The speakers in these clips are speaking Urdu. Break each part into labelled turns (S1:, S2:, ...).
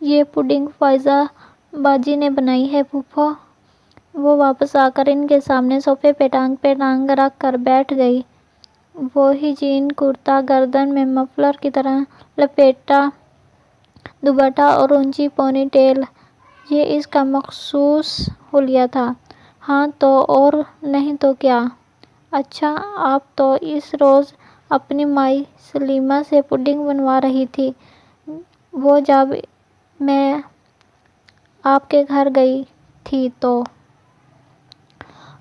S1: یہ پڈنگ فائزہ باجی نے بنائی ہے پھوپھو۔ وہ واپس آ کر ان کے سامنے صوفے پہ ٹانگ رکھ کر بیٹھ گئی۔ وہی جین کرتا، گردن میں مفلر کی طرح لپیٹا دوپٹہ اور اونچی پونی ٹیل، یہ اس کا مخصوص حلیہ تھا۔ ہاں تو اور نہیں تو کیا۔ اچھا، آپ تو اس روز اپنی مائی سلیمہ سے پڈنگ بنوا رہی تھیں۔ وہ جب میں آپ کے گھر گئی تھی تو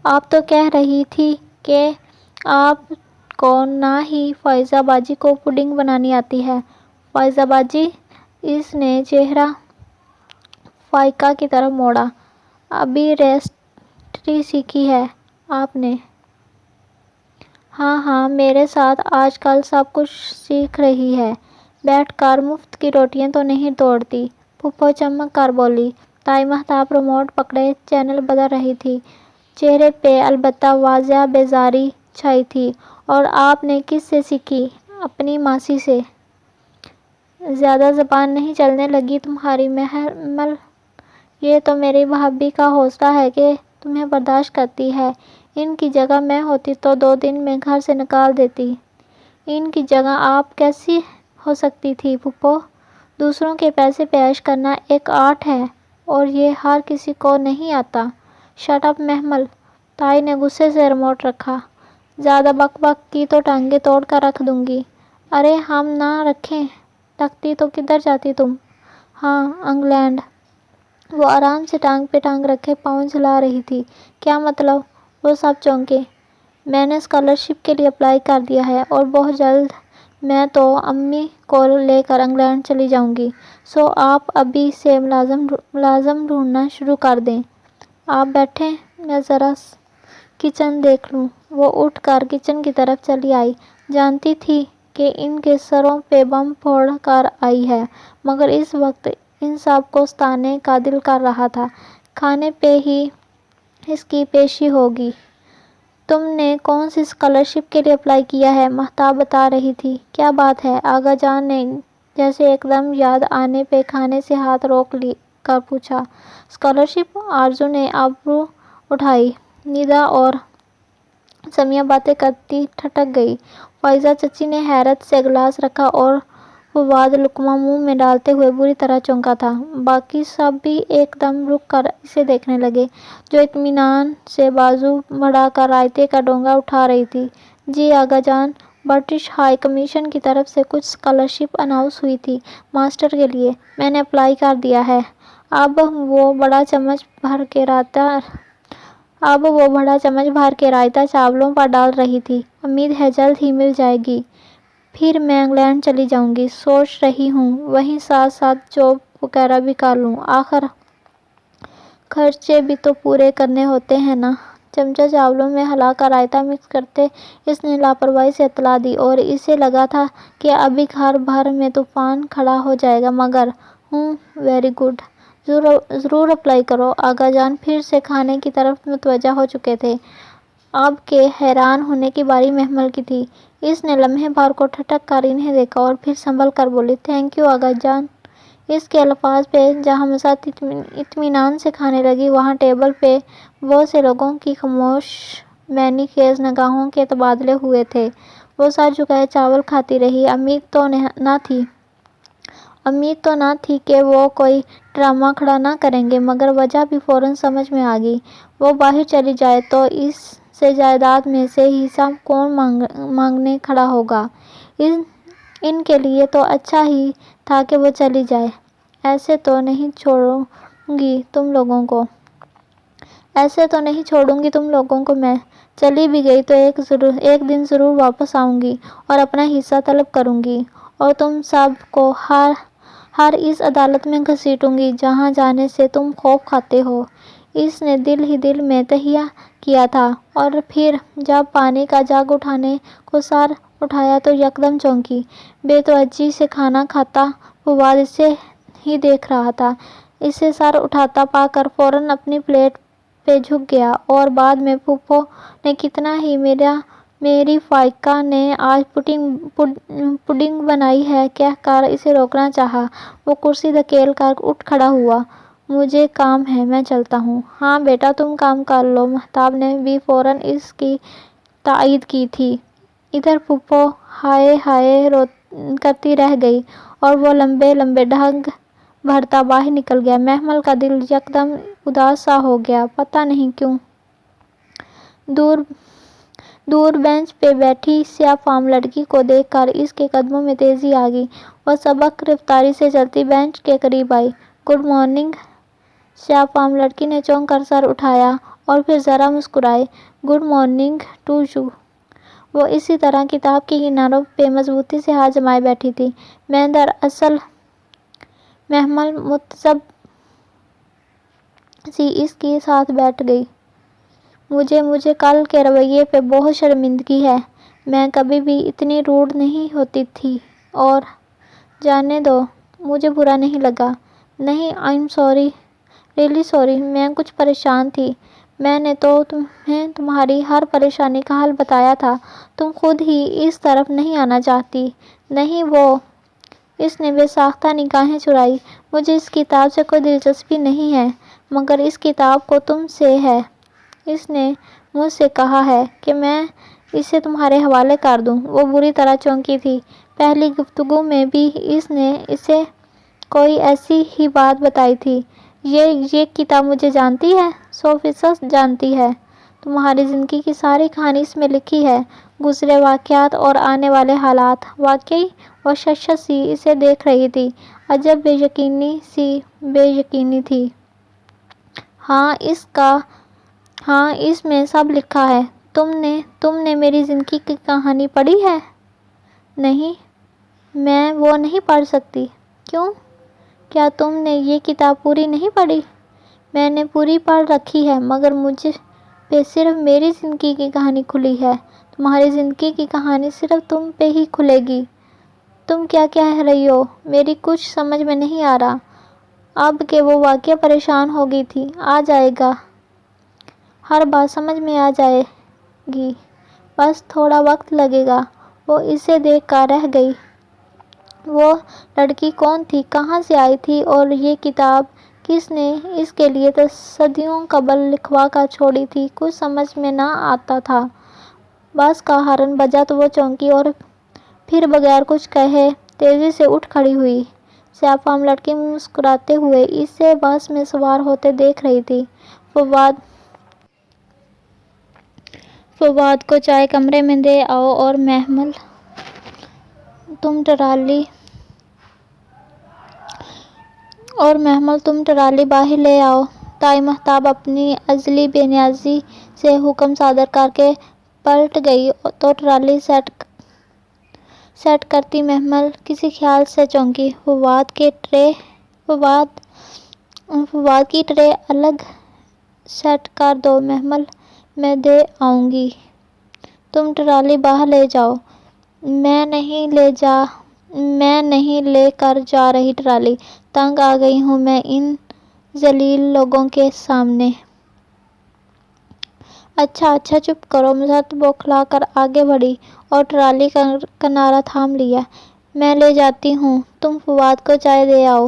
S1: آپ تو کہہ رہی تھیں کہ آپ کو نہ ہی فائزہ باجی کو پڈنگ بنانی آتی ہے۔ فائزہ باجی؟ اس نے چہرہ فائقہ کی طرف موڑا۔ ابھی ریسیپی سیکھی ہے آپ نے؟ ہاں ہاں، میرے ساتھ آج کل سب کچھ سیکھ رہی ہے۔ بیٹھ کر مفت کی روٹیاں تو نہیں توڑتی، پھوپھو چمک کر بولی۔ تائی مہتاب ریموٹ پکڑے چینل بدل رہی تھیں۔ چہرے پہ البتہ واضح بیزاری چھائی تھی۔ اور آپ نے کس سے سیکھی؟ اپنی ماسی سے۔ زیادہ زبان نہیں چلنے لگی تمہاری محمل؟ یہ تو میری بھابھی کا حوصلہ ہے کہ تمہیں برداشت کرتی ہے۔ ان کی جگہ میں ہوتی تو 2 دن میں گھر سے نکال دیتی۔ ان کی جگہ آپ کیسی ہو سکتی تھیں پھوپھو؟ دوسروں کے پیسے پہ عیش کرنا ایک آرٹ ہے اور یہ ہر کسی کو نہیں آتا۔ شٹ اپ محمل! تائی نے غصے سے ریموٹ رکھا۔ زیادہ بک بک کی تو ٹانگیں توڑ کر رکھ دوں گی۔ ارے ہم نہ رکھتی تو کدھر جاتی تم؟ ہاں، انگلینڈ۔ وہ آرام سے ٹانگ پہ ٹانگ رکھے پاؤں جھلا رہی تھی۔ کیا مطلب؟ وہ سب چونکے۔ میں نے اسکالرشپ کے لیے اپلائی کر دیا ہے اور بہت جلد میں تو امی کو لے کر انگلینڈ چلی جاؤں گی۔ سو آپ ابھی سے ملازم ڈھونڈنا شروع کر دیں۔ آپ بیٹھیں، میں ذرا کچن دیکھ لوں۔ وہ اٹھ کر کچن کی طرف چلی آئی۔ جانتی تھی کہ ان کے سروں پہ بم پھوڑ کر آئی ہے، مگر اس وقت ان سب کو ستانے کا دل کر رہا تھا۔ کھانے پہ ہی اس کی پیشی ہوگی۔ تم نے کون سی اسکالرشپ کے لیے اپلائی کیا ہے؟ مہتاب بتا رہی تھی۔ کیا بات ہے؟ آغا جان نے جیسے ایک دم یاد آنے پہ کھانے سے ہاتھ روک کر پوچھا۔ اسکالرشپ؟ آرزو نے ابرو اٹھائی۔ ندا اور سمیہ باتیں کرتی ٹھٹک گئی۔ فائزہ چچی نے حیرت سے گلاس رکھا اور فواد لقمہ منہ میں ڈالتے ہوئے بری طرح چونکا تھا۔ باقی سب بھی ایک دم رک کر اسے دیکھنے لگے، جو اطمینان سے بازو بڑھا کر رائتے کا ڈونگا اٹھا رہی تھی۔ جی آغا جان، برٹش ہائی کمیشن کی طرف سے کچھ اسکالرشپ اناؤنس ہوئی تھی ماسٹر کے لیے، میں نے اپلائی کر دیا ہے۔ اب وہ بڑا چمچ بھر کے رائتا چاولوں پر ڈال رہی تھی۔ امید ہے جلد ہی مل جائے گی۔ پھر میں انگلینڈ چلی جاؤں گی۔ سوچ رہی ہوں وہیں ساتھ ساتھ جاب وغیرہ بھی کر لوں، آخر خرچے بھی تو پورے کرنے ہوتے ہیں نا۔ چمچہ چاولوں میں ہلا کر رائتا مکس کرتے اس نے لاپرواہی سے اطلاع دی، اور اسے لگا تھا کہ ابھی گھر بھر میں طوفان کھڑا ہو جائے گا، مگر ویری گڈ، ضرور اپلائی کرو۔ آغا جان پھر سے کھانے کی طرف متوجہ ہو چکے تھے۔ اب کہ حیران ہونے کی باری محمل کی تھی، اس نے لمحے بھر کو ٹھٹک کر انہیں دیکھا اور پھر سنبھل کر بولی، تھینک یو آغا جان۔ اس کے الفاظ پہ جہاں مسات اطمینان سے کھانے لگی، وہاں ٹیبل پہ بہت سے لوگوں کی خاموش معنی خیز نگاہوں کے تبادلے ہوئے تھے۔ وہ سر جھکائے چاول کھاتی رہی۔ امید تو نہ تھی کہ وہ کوئی ڈرامہ کھڑا نہ کریں گے، مگر وجہ بھی فوراً سمجھ میں آ گئی۔ وہ باہر چلی جائے تو اس سے جائیداد میں سے حصہ کون مانگنے کھڑا ہوگا؟ ان کے لیے تو اچھا ہی تھا کہ وہ چلی جائے۔ ایسے تو نہیں چھوڑوں گی تم لوگوں کو میں۔ چلی بھی گئی تو ایک دن ضرور واپس آؤں گی اور اپنا حصہ طلب کروں گی، اور تم سب کو ہر اس عدالت میں گھسیٹوں گی جہاں جانے سے تم خوف کھاتے ہو۔ اس نے دل ہی دل میں تہیہ کیا تھا، اور پھر جب پانی کا جگ اٹھانے کو سر اٹھایا تو یکدم چونکی۔ بے توجہی سے کھانا کھاتا فواد اسے ہی دیکھ رہا تھا۔ اسے سر اٹھاتا پا کر فوراً اپنی پلیٹ پہ جھک گیا، اور بعد میں پھوپھو نے کتنا ہی میری فائقہ نے آج پڈنگ بنائی ہے کہہ کر اسے روکنا چاہا۔ وہ کرسی دھکیل کر اٹھ کھڑا ہوا۔ مجھے کام ہے، میں چلتا ہوں۔ ہاں بیٹا تم کام کر لو، مہتاب نے بھی فوراً اس کی تائید کی تھی۔ ادھر پھپھو ہائے ہائے کرتی رہ گئی اور وہ لمبے لمبے ڈھگ بھرتا باہر نکل گیا۔ محمل کا دل یکدم اداس سا ہو گیا، پتہ نہیں کیوں۔ دور بینچ پہ بیٹھی سیاہ فام لڑکی کو دیکھ کر اس کے قدموں میں تیزی آ گئی۔ وہ سبک رفتاری سے چلتی بینچ کے قریب آئی۔ Good morning. سیاہ فام لڑکی نے چونک کر سر اٹھایا اور پھر ذرا مسکرائی۔ Good morning to you. وہ اسی طرح کتاب کے کناروں پہ مضبوطی سے ہاتھ جمائے بیٹھی تھی۔ میں دراصل محمل متعصب سی اس کے ساتھ بیٹھ گئی۔ مجھے کل کے رویے پہ بہت شرمندگی ہے۔ میں کبھی بھی اتنی روڈ نہیں ہوتی تھی اور جانے دو، مجھے برا نہیں لگا۔ نہیں، I am sorry, really sorry, میں کچھ پریشان تھی۔ میں نے تو تمہیں تمہاری ہر پریشانی کا حل بتایا تھا، تم خود ہی اس طرف نہیں آنا چاہتی۔ نہیں وہ، اس نے بے ساختہ نگاہیں چرائی، مجھے اس کتاب سے کوئی دلچسپی نہیں ہے، مگر اس کتاب کو تم سے ہے۔ اس نے مجھ سے کہا ہے کہ میں اسے تمہارے حوالے کر دوں۔ وہ بری طرح چونکی تھی۔ پہلی گفتگو میں بھی اس نے اسے کوئی ایسی ہی بات بتائی تھی۔ یہ کتاب مجھے جانتی ہے، 100% جانتی ہے۔ تمہاری زندگی کی ساری کہانی اس میں لکھی ہے، گزرے واقعات اور آنے والے حالات۔ واقعی؟ وہ ششش سی اسے دیکھ رہی تھی، عجب بے یقینی تھی۔ ہاں اس میں سب لکھا ہے۔ تم نے میری زندگی کی کہانی پڑھی ہے؟ نہیں، میں وہ نہیں پڑھ سکتی۔ کیوں؟ کیا تم نے یہ کتاب پوری نہیں پڑھی؟ میں نے پوری پڑھ رکھی ہے، مگر مجھ پہ صرف میری زندگی کی کہانی کھلی ہے۔ تمہاری زندگی کی کہانی صرف تم پہ ہی کھلے گی۔ تم کیا کہہ رہی ہو؟ میری کچھ سمجھ میں نہیں آ رہا۔ اب کہ وہ واقعی پریشان ہو گئی تھی، آ جائے گا، ہر بات سمجھ میں آ جائے گی، بس تھوڑا وقت لگے گا۔ وہ اسے دیکھ کر رہ گئی۔ وہ لڑکی کون تھی، کہاں سے آئی تھی اور یہ کتاب کس نے اس کے لیے صدیوں قبل لکھوا کر چھوڑی تھی، کچھ سمجھ میں نہ آتا تھا۔ بس کا ہارن بجا تو وہ چونکی اور پھر بغیر کچھ کہے تیزی سے اٹھ کھڑی ہوئی۔ سیاہ فام لڑکی مسکراتے ہوئے اسے بس میں سوار ہوتے دیکھ رہی تھی۔ فواد کو چائے کمرے میں دے آؤ اور محمل تم ٹرالی باہر لے آؤ۔ تائی مہتاب اپنی ازلی بے نیازی سے حکم صادر کر کے پلٹ گئی تو ٹرالی سیٹ کرتی محمل کسی خیال سے چونکی۔ فواد کی ٹرے الگ سیٹ کر دو محمل، میں دے آؤں گی۔ تم ٹرالی باہر لے جاؤ۔ میں نہیں لے کر جا رہی ٹرالی، تنگ آ گئی ہوں میں ان ذلیل لوگوں کے سامنے۔ اچھا چپ کرو، مسرت بوکھلا کر آگے بڑھی اور ٹرالی کا کنارہ تھام لیا۔ میں لے جاتی ہوں، تم فواد کو چائے دے آؤ۔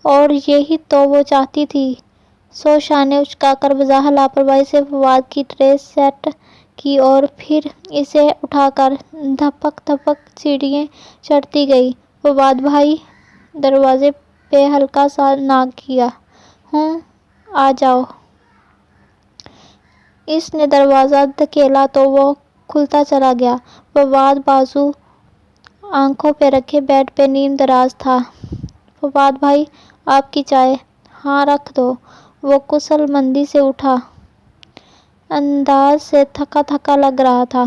S1: اور یہی تو وہ چاہتی تھی۔ سو شانے اچکا کر بظاہر لاپرواہی سے فواد کی ٹرے سیٹ کی اور پھر اسے اٹھا کر دھپک دھپک سیڑھیاں چڑھتی گئی۔ فواد بھائی، دروازے پہ ہلکا سا ناک کیا۔ ہوں، آ جاؤ۔ اس نے دروازہ دھکیلا تو وہ کھلتا چلا گیا۔ فواد بازو آنکھوں پہ رکھے بیڈ پہ نیم دراز تھا۔ فواد بھائی، آپ کی چائے۔ ہاں رکھ دو۔ وہ کسل مندی سے اٹھا، انداز سے تھکا تھکا لگ رہا تھا۔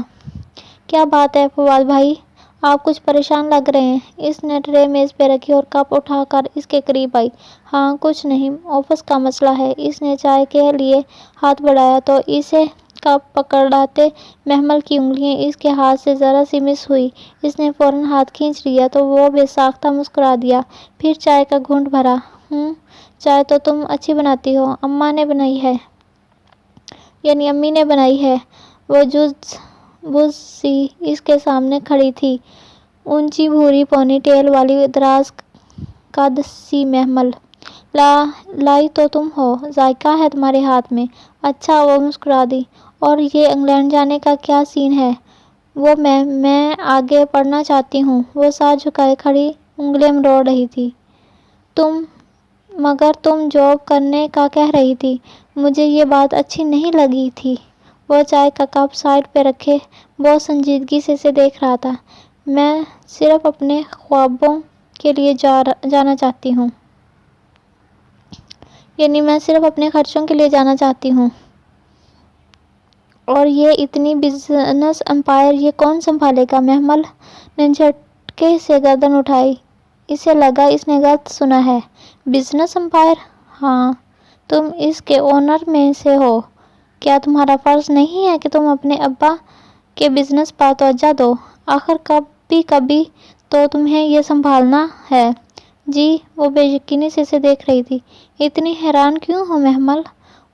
S1: کیا بات ہے فواد بھائی، آپ کچھ پریشان لگ رہے ہیں۔ اس نے ٹرے میز پہ رکھی اور کپ اٹھا کر اس کے قریب آئی۔ ہاں کچھ نہیں، آفس کا مسئلہ ہے۔ اس نے چائے کے لیے ہاتھ بڑھایا تو اسے کپ پکڑاتے محمل کی انگلیاں اس کے ہاتھ سے ذرا سی مس ہوئی۔ اس نے فوراً ہاتھ کھینچ لیا تو وہ بے ساختہ مسکرا دیا، پھر چائے کا گھونٹ بھرا۔ چائے تو تم اچھی بناتی ہو، اماں نے بنائی ہے؟ یعنی امی نے بنائی ہے؟ وہ جز بز سی اس کے سامنے کھڑی تھی، اونچی بھوری پونی ٹیل والی دراز قد سی محمل۔ لائی تو تم ہو، ذائقہ ہے تمہارے ہاتھ میں۔ اچھا، وہ مسکرا دی۔ اور یہ انگلینڈ جانے کا کیا سین ہے؟ وہ میں آگے پڑھنا چاہتی ہوں۔ وہ سر جھکائے کھڑی انگلیاں مروڑ رہی تھی۔ مگر تم جاب کرنے کا کہہ رہی تھی۔ مجھے یہ بات اچھی نہیں لگی تھی۔ وہ چائے کا کپ سائیڈ پہ رکھے بہت سنجیدگی سے اسے دیکھ رہا تھا۔ میں صرف اپنے خوابوں کے لیے جانا چاہتی ہوں۔ یعنی میں صرف اپنے خرچوں کے لیے جانا چاہتی ہوں۔ اور یہ اتنی بزنس امپائر یہ کون سنبھالے گا؟ محمل نے جھٹکے سے گردن اٹھائی۔ اسے لگا اس نے غلط سنا ہے۔ Business empire? ہاں، تم اس کے اونر میں سے ہو۔ کیا تمہارا فرض نہیں ہے کہ تم اپنے ابا کے بزنس پر توجہ دو؟ آخر کبھی کبھی تو تمہیں یہ سنبھالنا ہے۔ جی، وہ بے یقینی سے اسے دیکھ رہی تھی۔ اتنی حیران کیوں ہو محمل؟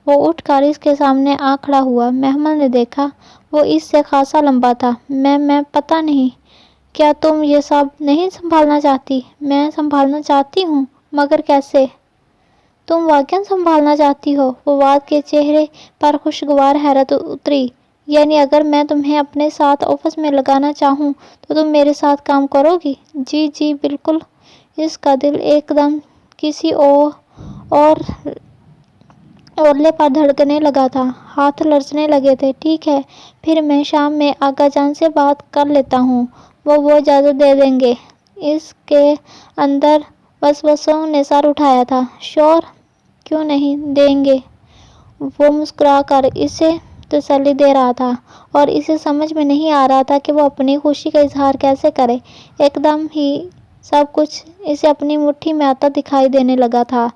S1: وہ اٹھ کر اس کے سامنے آ کھڑا ہوا۔ محمل نے دیکھا، وہ اس سے خاصا لمبا تھا۔ میں پتہ نہیں، کیا تم یہ سب نہیں سنبھالنا چاہتی؟ میں سنبھالنا چاہتی ہوں، مگر کیسے؟ تم واقعی سنبھالنا چاہتی ہو؟ فواد کے چہرے پر خوشگوار حیرت اتری۔ یعنی اگر میں تمہیں اپنے ساتھ آفس میں لگانا چاہوں تو تم میرے ساتھ کام کرو گی؟ جی بالکل۔ اس کا دل ایک دم کسی اورلے پر دھڑکنے لگا تھا، ہاتھ لرزنے لگے تھے۔ ٹھیک ہے، پھر میں شام میں آقا جان سے بات کر لیتا ہوں، وہ اجازت دے دیں گے۔ اس کے اندر وسوسوں نے سر اٹھایا تھا۔ شور، کیوں نہیں دیں گے؟ وہ مسکرا کر اسے تسلی دے رہا تھا اور اسے سمجھ میں نہیں آ رہا تھا کہ وہ اپنی خوشی کا اظہار کیسے کرے۔ ایک دم ہی سب کچھ اسے اپنی مٹھی میں آتا دکھائی دینے لگا تھا۔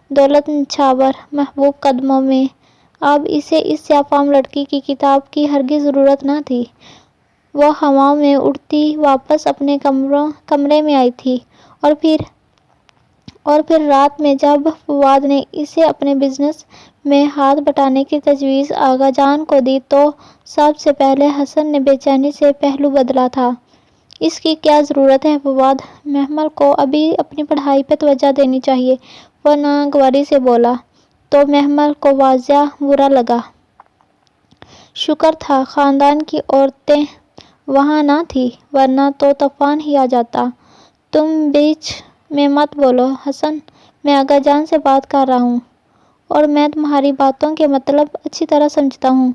S1: دولت نچھاور محبوب قدموں میں اب اسے اس سیاہ فام لڑکی کی کتاب کی ہرگز ضرورت نہ تھی۔ وہ ہواؤں میں اڑتی واپس اپنے کمرے میں آئی تھی اور پھر رات میں جب فواد نے اسے اپنے بزنس میں ہاتھ بٹانے کی تجویز آغا جان کو دی تو سب سے پہلے حسن نے بے چینی سے پہلو بدلا تھا۔ اس کی کیا ضرورت ہے فواد؟ محمل کو ابھی اپنی پڑھائی پہ توجہ دینی چاہیے، وہ ناگواری سے بولا۔ تو محمل کو واضح برا لگا۔ شکر تھا خاندان کی عورتیں وہاں نہ تھیں، ورنہ تو طوفان ہی آ جاتا۔ تم بیچ میں مت بولو حسن، میں آقا جان سے بات کر رہا ہوں اور میں تمہاری باتوں کے مطلب اچھی طرح سمجھتا ہوں۔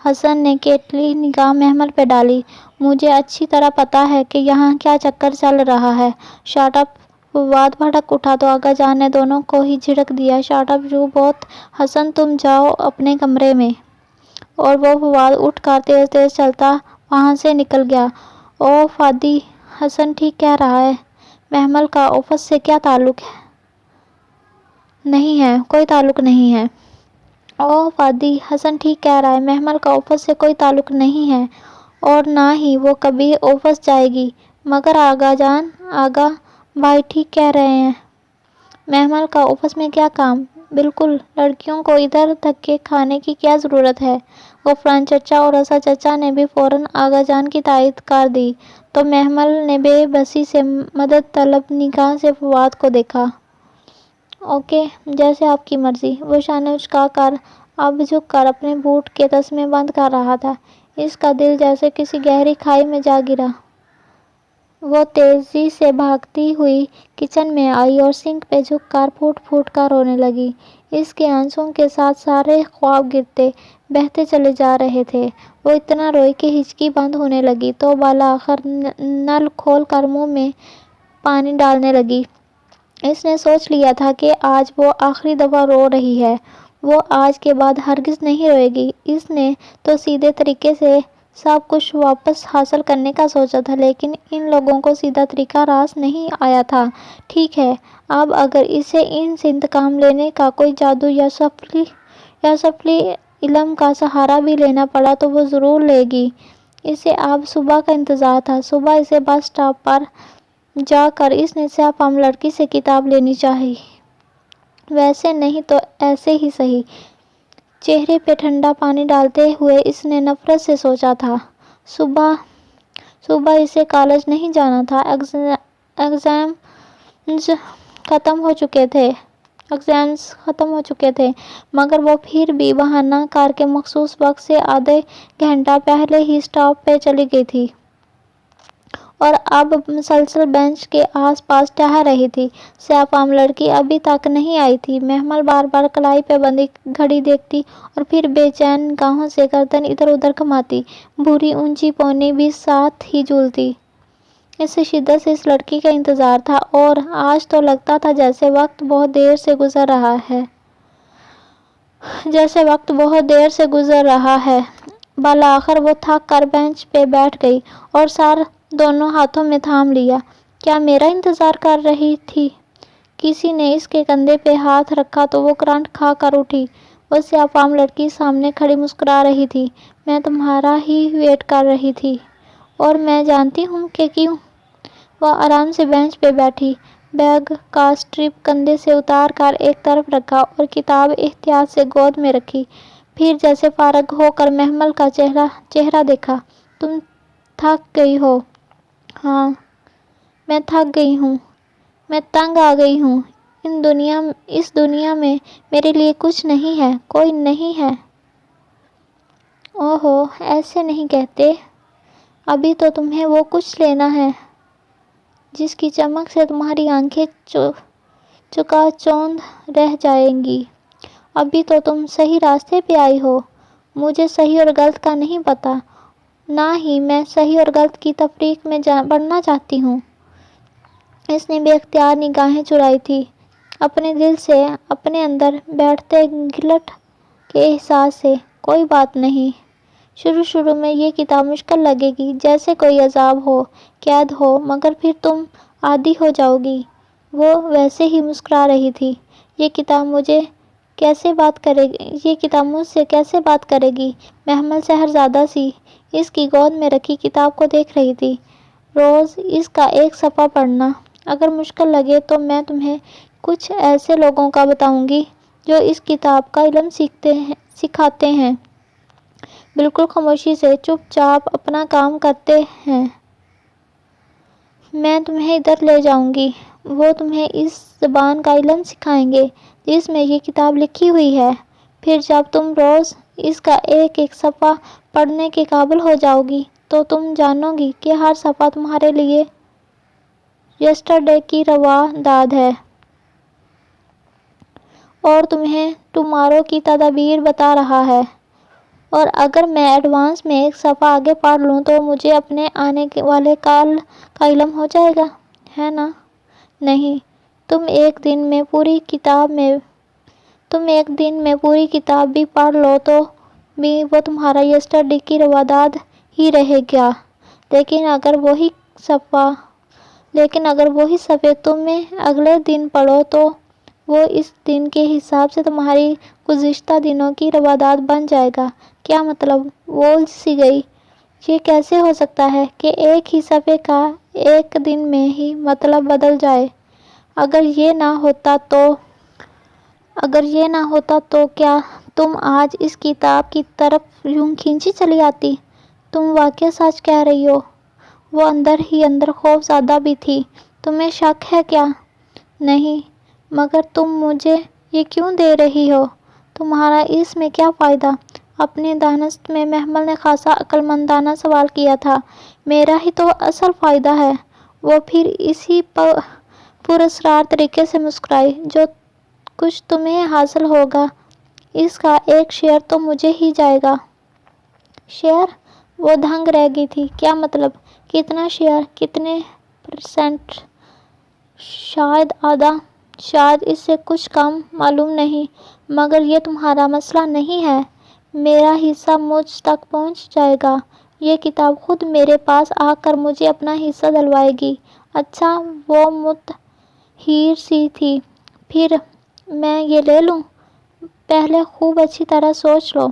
S1: حسن نے کیٹلی نگاہ محمل پہ ڈالی۔ مجھے اچھی طرح پتہ ہے کہ یہاں کیا چکر چل رہا ہے۔ Shut up! فواد بھڑک اٹھا تو آقا جان نے دونوں کو ہی جھڑک دیا۔ Shut up you both! Hasan, تم جاؤ اپنے کمرے میں۔ اور وہ فواد اٹھ کر تیز تیز چلتا وہاں سے نکل گیا۔ اوہ فادی، حسن ٹھیک کہہ رہا ہے، محمل کا آفس سے کیا تعلق نہیں ہے؟ کوئی تعلق نہیں ہے۔ اوہ فادی، حسن ٹھیک کہہ رہا ہے، محمل کا آفس سے کوئی تعلق نہیں ہے اور نہ ہی وہ کبھی آفس جائے گی۔ مگر آقا جان، آقا بھائی ٹھیک کہہ رہے ہیں، محمل کا آفس میں کیا کام؟ بالکل، لڑکیوں کو ادھر دھکے کھانے کی کیا ضرورت ہے؟ غفران چچا اور رضا چچا نے بھی فوراً آقا جان کی تائید کر دی تو محمل نے بے بسی سے مدد طلب نگاہ سے فواد کو دیکھا۔ اوکے، جیسے آپ کی مرضی۔ وہ شانے اچکا کر اب جھک کر اپنے بوٹ کے تسمے بند کر رہا تھا۔ اس کا دل جیسے کسی گہری کھائی میں جا گرا۔ وہ تیزی سے بھاگتی ہوئی کچن میں آئی اور سنک پہ جھک کر پھوٹ پھوٹ کر رونے لگی۔ اس کے آنسوؤں کے ساتھ سارے خواب گرتے، بہتے چلے جا رہے تھے۔ وہ اتنا روئی کہ ہچکی بند ہونے لگی تو بالآخر نل کھول کر منہ میں پانی ڈالنے لگی۔ اس نے سوچ لیا تھا کہ آج وہ آخری دفعہ رو رہی ہے۔ وہ آج کے بعد ہرگز نہیں روئے گی۔ اس نے تو سیدھے طریقے سے سب کچھ واپس حاصل کرنے کا سوچا تھا، لیکن ان لوگوں کو سیدھا طریقہ راس نہیں آیا تھا۔ ٹھیک ہے، اب اگر اسے ان سے انتقام لینے کا کوئی جادو یا سفلی علم کا سہارا بھی لینا پڑا تو وہ ضرور لے گی۔ اسے اب صبح کا انتظار تھا۔ صبح اسے بس اسٹاپ پر جا کر اس نے سیاہ فام لڑکی سے کتاب لینی چاہی۔ ویسے نہیں تو ایسے ہی صحیح۔ چہرے پہ ٹھنڈا پانی ڈالتے ہوئے اس نے نفرت سے سوچا تھا۔ صبح اسے کالج نہیں جانا تھا، ایگزامز ختم ہو چکے تھے، مگر وہ پھر بھی بہانہ کر کے مخصوص وقت سے آدھے گھنٹہ پہلے ہی اسٹاپ پہ چلی گئی تھی اور اب مسلسل بینچ کے آس پاس ٹہل رہی تھی۔ سیاہ فام لڑکی ابھی تک نہیں آئی تھی۔ محمل بار بار کلائی پہ بندھی گھڑی دیکھتی اور پھر بے چین نگاہوں سے گردن ادھر ادھر گھماتی، بھوری اونچی پونی بھی ساتھ ہی جھولتی۔ اسے شدت سے اس لڑکی کا انتظار تھا اور آج تو لگتا تھا جیسے وقت بہت دیر سے گزر رہا ہے۔ بالآخر وہ تھک کر بینچ پہ بیٹھ گئی اور سر دونوں ہاتھوں میں تھام لیا۔ کیا میرا انتظار کر رہی تھی؟ کسی نے اس کے کندھے پہ ہاتھ رکھا تو وہ کرنٹ کھا کر اٹھی۔ وہ سیاہ فام لڑکی سامنے کھڑی مسکرا رہی تھی۔ میں تمہارا ہی ویٹ کر رہی تھی اور میں جانتی ہوں کہ کیوں۔ وہ آرام سے بینچ پہ بیٹھی، بیگ کا اسٹریپ کندھے سے اتار کر ایک طرف رکھا اور کتاب احتیاط سے گود میں رکھی۔ پھر جیسے فارغ ہو کر محمل کا چہرہ دیکھا۔ تم تھک گئی ہو؟ ہاں، میں تھک گئی ہوں، میں تنگ آ گئی ہوں۔ اس دنیا میں میرے لیے کچھ نہیں ہے، کوئی نہیں ہے۔ اوہو، ایسے نہیں کہتے۔ ابھی تو تمہیں وہ کچھ لینا ہے جس کی چمک سے تمہاری آنکھیں چکا چوندھ رہ جائیں گی۔ ابھی تو تم صحیح راستے پہ آئی ہو۔ مجھے صحیح اور غلط کا نہیں پتہ، نہ ہی میں صحیح اور غلط کی تفریق میں بڑھنا چاہتی ہوں۔ اس نے بے اختیار نگاہیں چرائی تھیں اپنے دل سے، اپنے اندر بیٹھتے گلٹ کے احساس سے۔ کوئی بات نہیں، شروع میں یہ کتاب مشکل لگے گی، جیسے کوئی عذاب ہو، قید ہو، مگر پھر تم عادی ہو جاؤ گی۔ وہ ویسے ہی مسکرا رہی تھی۔ یہ کتاب مجھ سے کیسے بات کرے گی؟ محمل شہزادہ سی اس کی گود میں رکھی کتاب کو دیکھ رہی تھی۔ روز اس کا ایک صفحہ پڑھنا۔ اگر مشکل لگے تو میں تمہیں کچھ ایسے لوگوں کا بتاؤں گی جو اس کتاب کا علم سکھاتے ہیں، بالکل خاموشی سے، چپ چاپ اپنا کام کرتے ہیں۔ میں تمہیں ادھر لے جاؤں گی، وہ تمہیں اس زبان کا علم سکھائیں گے جس میں یہ کتاب لکھی ہوئی ہے۔ پھر جب تم روز اس کا ایک ایک صفحہ پڑھنے کے قابل ہو جاؤ گی تو تم جانو گی کہ ہر صفحہ تمہارے لیے یسٹرڈے کی رواں داد ہے اور تمہیں ٹمارو کی تدابیر بتا رہا ہے۔ اور اگر میں ایڈوانس میں ایک صفحہ آگے پڑھ لوں تو مجھے اپنے آنے والے کال کا علم ہو جائے گا، ہے نا؟ نہیں، تم ایک دن میں پوری کتاب بھی پڑھ لو تو بھی وہ تمہارا یسٹرڈے کی رواں داد ہی رہے گا۔ لیکن اگر وہی صفحے تمہیں اگلے دن پڑھو تو وہ اس دن کے حساب سے تمہاری گزشتہ دنوں کی رواں داد بن جائے گا۔ کیا مطلب؟ وہ الجھ سی گئی۔ یہ کیسے ہو سکتا ہے کہ ایک ہی صفحے کا ایک دن میں ہی مطلب بدل جائے؟ اگر یہ نہ ہوتا تو کیا تم آج اس کتاب کی طرف یوں کھنچی چلی آتی؟ تم واقعی سچ کہہ رہی ہو۔ وہ اندر ہی اندر خوف زدہ بھی تھی۔ تمہیں شک ہے کیا؟ نہیں، مگر تم مجھے یہ کیوں دے رہی ہو؟ تمہارا اس میں کیا فائدہ؟ اپنی دانست میں محمل نے خاصا عقلمندانہ سوال کیا تھا۔ میرا ہی تو اصل فائدہ ہے۔ وہ پھر اسی پراسرار طریقے سے مسکرائی۔ جو کچھ تمہیں حاصل ہوگا اس کا ایک شیئر تو مجھے ہی جائے گا۔ شیئر؟ وہ دنگ رہ گئی تھی۔ کیا مطلب؟ کتنا شیئر؟ کتنے پرسنٹ؟ شاید آدھا، شاید اس سے کچھ کم، معلوم نہیں، مگر یہ تمہارا مسئلہ نہیں ہے۔ میرا حصہ مجھ تک پہنچ جائے گا۔ یہ کتاب خود میرے پاس آ کر مجھے اپنا حصہ دلوائے گی۔ اچھا، وہ متحیر سی تھی۔ پھر میں یہ لے لوں؟ پہلے خوب اچھی طرح سوچ لو۔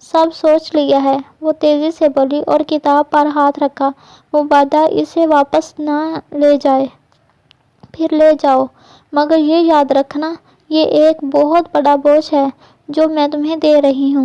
S1: سب سوچ لیا ہے، وہ تیزی سے بولی اور کتاب پر ہاتھ رکھا۔ مبادا اسے واپس نہ لے جائے۔ پھر لے جاؤ، مگر یہ یاد رکھنا یہ ایک بہت بڑا بوجھ ہے جو میں تمہیں دے رہی ہوں۔